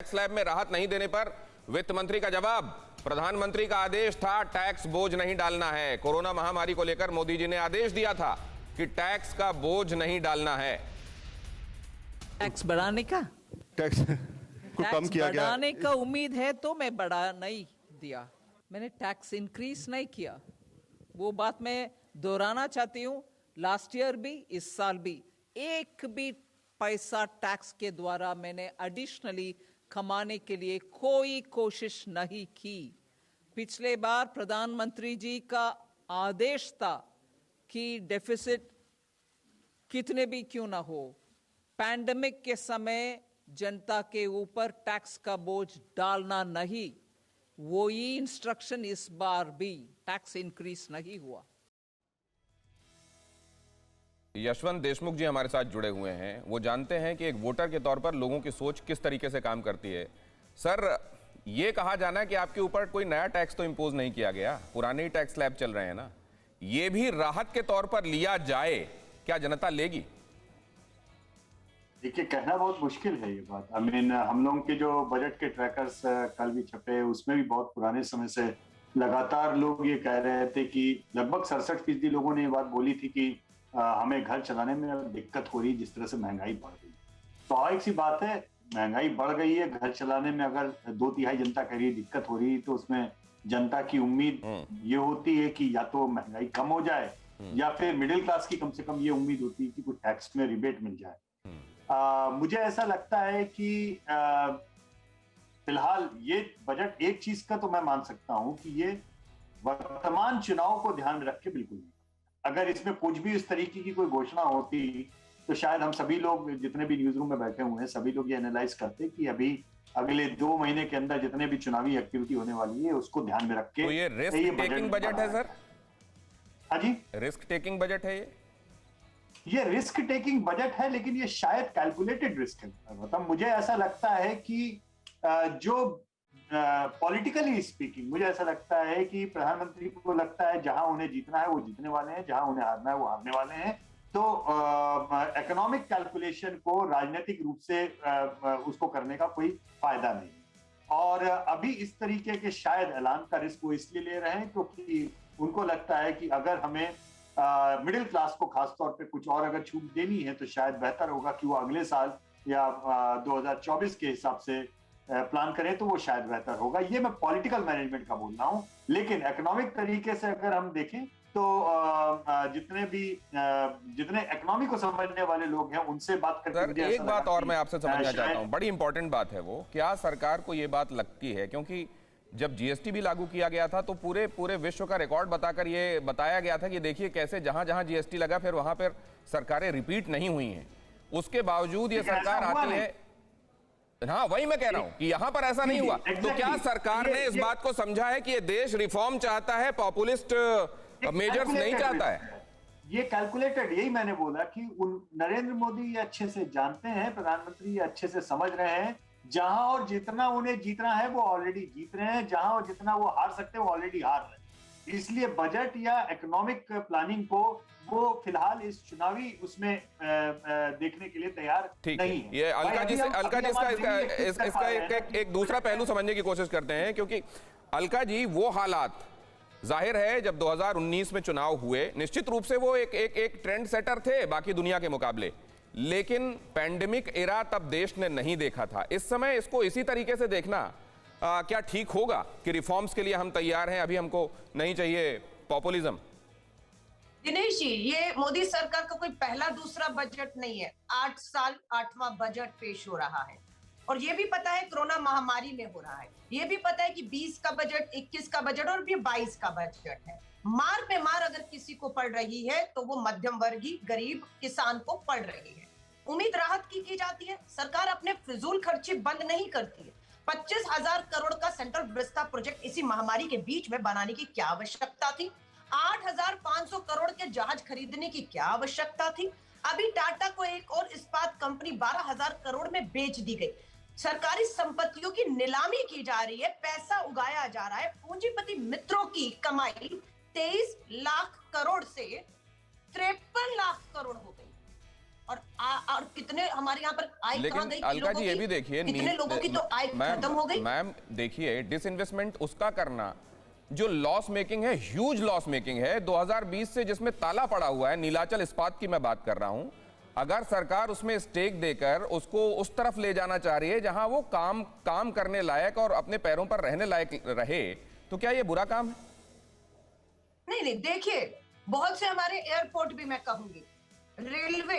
Slab में राहत नहीं देने पर वित्त मंत्री का जवाब, प्रधानमंत्री का आदेश था टैक्स बोझ नहीं डालना है। कोरोना महामारी को लेकर मोदी जी ने आदेश दिया था कि टैक्स का बोझ नहीं डालना है। टैक्स बढ़ाने का टैक्स को कम किया गया, बढ़ाने का उम्मीद है तो मैं बढ़ा नहीं दिया, मैंने टैक्स इंक्रीज नहीं किया। वो बात मैं दोहराना चाहती हूँ, लास्ट ईयर भी इस साल भी एक भी पैसा टैक्स के द्वारा मैंने एडिशनली कमाने के लिए कोई कोशिश नहीं की। पिछले बार प्रधानमंत्री जी का आदेश था कि डेफिसिट कितने भी क्यों ना हो, पैंडेमिक के समय जनता के ऊपर टैक्स का बोझ डालना नहीं, वो ही इंस्ट्रक्शन इस बार भी, टैक्स इंक्रीज नहीं हुआ। यशवंत देशमुख जी हमारे साथ जुड़े हुए हैं, वो जानते हैं कि एक वोटर के तौर पर लोगों की सोच किस तरीके से काम करती है। सर, ये कहा जाना है कि आपके ऊपर कोई नया टैक्स तो इंपोज नहीं किया गया, पुराने ही टैक्स स्लैब चल रहे हैं ना, ये भी राहत के तौर पर लिया जाए, क्या जनता लेगी? देखिए, कहना बहुत मुश्किल है ये बात। आई मीन, हम लोगों के जो बजट के ट्रैकर्स कल भी छपे, उसमें भी बहुत पुराने समय से लगातार लोग ये कह रहे थे कि लगभग 67% लोगों ने ये बात बोली थी कि हमें घर चलाने में दिक्कत हो रही, जिस तरह से महंगाई बढ़ गई। स्वाभाविक सी बात है, महंगाई बढ़ गई है, घर चलाने में अगर 2/3 जनता कह रही है दिक्कत हो रही है, तो उसमें जनता की उम्मीद ये होती है कि या तो महंगाई कम हो जाए या फिर मिडिल क्लास की कम से कम ये उम्मीद होती है कि कुछ टैक्स में रिबेट मिल जाए। मुझे ऐसा लगता है कि फिलहाल ये बजट, एक चीज का तो मैं मान सकता हूं कि ये वर्तमान चुनाव को ध्यान में रख के बिल्कुल नहीं। अगर इसमें कुछ भी इस तरीके की कोई घोषणा होती तो शायद हम सभी लोग जितने भी न्यूज रूम में बैठे हुए हैं, सभी लोग ये एनालाइज करते कि अभी अगले 2 महीने के अंदर जितने भी चुनावी एक्टिविटी होने वाली है उसको ध्यान में रख के। तो ये रिस्क टेकिंग बजट है सर? हाँ जी, रिस्क टेकिंग बजट है ये रिस्क टेकिंग बजट है, लेकिन ये शायद कैलकुलेटेड रिस्क है। मतलब मुझे ऐसा लगता है कि जो पॉलिटिकली स्पीकिंग, मुझे ऐसा लगता है कि प्रधानमंत्री को लगता है जहां उन्हें जीतना है वो जीतने वाले हैं, जहां उन्हें हारना है वो हारने वाले हैं। तो इकोनॉमिक कैलकुलेशन को राजनीतिक रूप से उसको करने का कोई फायदा नहीं। और अभी इस तरीके के शायद ऐलान का रिस्क वो इसलिए ले रहे हैं क्योंकि उनको लगता है कि अगर हमें मिडिल क्लास को खासतौर पे कुछ और अगर छूट देनी है तो शायद बेहतर होगा कि वो अगले साल या 2024 के हिसाब से प्लान करें, तो वो शायद बेहतर होगा। ये मैं पॉलिटिकल मैनेजमेंट का बोल रहा हूं, लेकिन इकोनॉमिक तरीके से अगर हम देखें तो जितने इकोनॉमी को समझने वाले लोग हैं उनसे बात करके एक बात और मैं आपसे समझना चाहता हूं, बड़ी इंपॉर्टेंट बात है वो, क्या सरकार को ये बात लगती है, क्योंकि जब जीएसटी भी लागू किया गया था तो पूरे विश्व का रिकॉर्ड बताकर ये बताया गया था कि देखिए कैसे जहां जहां जीएसटी लगा फिर वहां पर सरकारें रिपीट नहीं हुई हैं, उसके बावजूद ये सरकार आती है। हाँ, वही मैं कह रहा हूं कि यहां पर ऐसा नहीं हुआ। तो क्या सरकार ने इस बात को समझा है कि ये देश रिफॉर्म चाहता है, पॉपुलिस्ट मेजर्स नहीं चाहता है? ये कैलकुलेटेड, यही मैंने बोला कि नरेंद्र मोदी ये अच्छे से जानते हैं, प्रधानमंत्री ये अच्छे से समझ रहे हैं, जहां और जितना उन्हें जीतना है वो ऑलरेडी जीत रहे हैं, जहां और जितना वो हार सकते हैं वो ऑलरेडी हार रहे हैं। इसलिए बजट या इकोनॉमिक प्लानिंग को वो फिलहाल इस चुनावी उसमें देखने के लिए तैयार नहीं है। ये अलका जी इसका एक दूसरा पहलू समझने की कोशिश करते हैं, क्योंकि अलका जी वो हालात जाहिर है जब 2019 में चुनाव हुए, निश्चित रूप से वो एक ट्रेंड सेटर थे बाकी दुनिया के मुकाबले, लेकिन पैंडेमिक एरा तब देश ने नहीं देखा था। इस समय इसको इसी तरीके से देखना क्या ठीक होगा कि रिफॉर्म्स के लिए हम तैयार हैं, अभी हमको नहीं चाहिए पॉपुलिज्म? दिनेश जी, ये मोदी सरकार का कोई पहला दूसरा बजट नहीं है, 8 साल 8वां बजट पेश हो रहा है। और ये भी पता है कोरोना महामारी में हो रहा है, ये भी पता है कि 20 का बजट, 21 का बजट और 22 का बजट है। मार पे मार अगर किसी को पड़ रही है तो वो मध्यम वर्गीय गरीब किसान को पड़ रही है। उम्मीद राहत की जाती है, सरकार अपने फिजूल खर्चे बंद नहीं करती है। 25,000 करोड़ का सेंट्रल विस्ता प्रोजेक्ट इसी महामारी के बीच में बनाने की क्या आवश्यकता थी? 8,500 करोड़ के जहाज खरीदने की क्या आवश्यकता थी? अभी टाटा को एक और इस्पात कंपनी 12,000 करोड़ में बेच दी गई। सरकारी संपत्तियों की नीलामी की जा रही है, पैसा उगाया जा रहा है। पूंजीपति मित्रों की कमाई 23 लाख करोड़ से 53 लाख करोड़ हो गई। और कितने हमारे यहाँ पर आय कहाँ लेकिन गई? अलका जी ये भी देखिए, कितने लोगों की तो आय खत्म हो गई। मैम देखिए, डिसइन्वेस्टमेंट उसका करना जो लॉस मेकिंग है, ह्यूज लॉस मेकिंग है 2020 से, जिसमें ताला पड़ा हुआ है। नीलाचल इस्पात की मैं बात कर रहा हूं। अगर सरकार उसमें स्टेक देकर उसको उस तरफ ले जाना चाह रही है जहां वो काम करने लायक और अपने पैरों पर रहने लायक रहे, तो क्या ये बुरा काम है? नहीं, देखिए, बहुत से हमारे एयरपोर्ट भी मैं कहूंगी, रेलवे,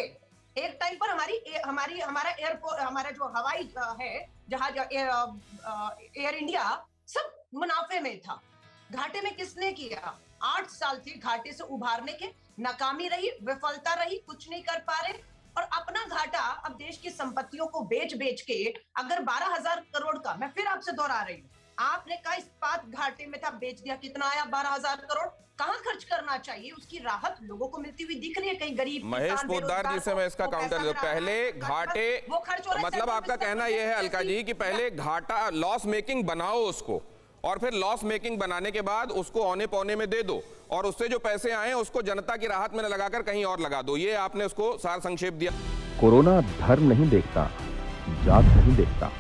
एक टाइम पर हमारा एयरपोर्ट, हमारा जो हवाई है जहाज, एयर इंडिया, सब मुनाफे में था। घाटे में किसने किया? 8 साल थे घाटे से उभारने के, नाकामी रही, विफलता रही, कुछ नहीं कर पा रहे, और अपना घाटा अब देश की संपत्तियों को बेच के, अगर 12,000 करोड़ का, मैं फिर आपसे दोहरा रही हूँ, आपने कहा इस्पात घाटे में था, बेच दिया, कितना आया? 12,000 करोड़। कहां खर्च करना चाहिए? उसकी राहत लोगों को मिलती हुई दिख रही है, कहीं गरीब महेश पोद्दार जी से मैं इसका काउंटर दूं। पहले घाटे, मतलब आपका कहना यह है अलका जी कि पहले घाटा, लॉस मेकिंग बनाओ उसको, और फिर लॉस मेकिंग बनाने के बाद उसको औने पौने में दे दो, और उससे जो पैसे आए उसको जनता की राहत में लगाकर कहीं और लगा दो। ये आपने उसको सार संक्षेप दिया। कोरोना धर्म नहीं देखता, जात नहीं देखता,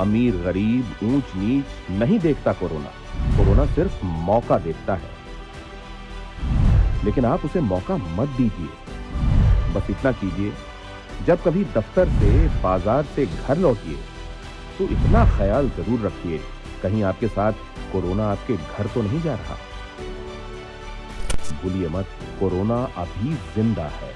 अमीर गरीब ऊंच नीच नहीं देखता। कोरोना सिर्फ मौका देखता है, लेकिन आप उसे मौका मत दीजिए। बस इतना कीजिए, जब कभी दफ्तर से, बाजार से घर लौटिए तो इतना ख्याल जरूर रखिए, कहीं आपके साथ कोरोना आपके घर तो नहीं जा रहा। भूलिए मत, कोरोना अभी जिंदा है।